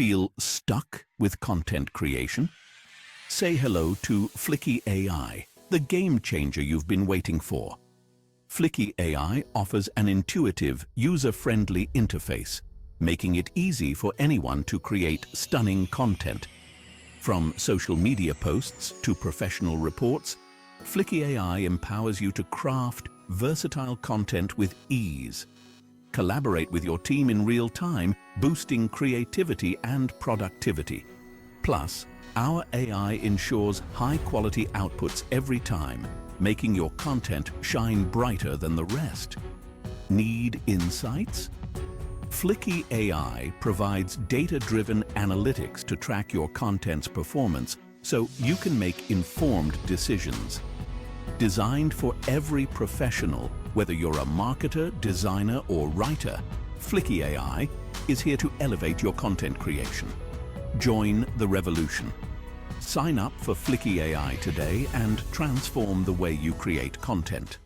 Feel stuck with content creation? Say hello to Fliki AI, the game changer you've been waiting for. Fliki AI offers an intuitive, user-friendly interface, making it easy for anyone to create stunning content. From social media posts to professional reports, Fliki AI empowers you to craft versatile content with ease. Collaborate with your team in real time, boosting creativity and productivity. Plus, our AI ensures high-quality outputs every time, making your content shine brighter than the rest. Need insights? Fliki AI provides data-driven analytics to track your content's performance so you can make informed decisions. Designed for every professional, whether you're a marketer, designer, or writer, Fliki AI is here to elevate your content creation. Join the revolution. Sign up for Fliki AI today and transform the way you create content.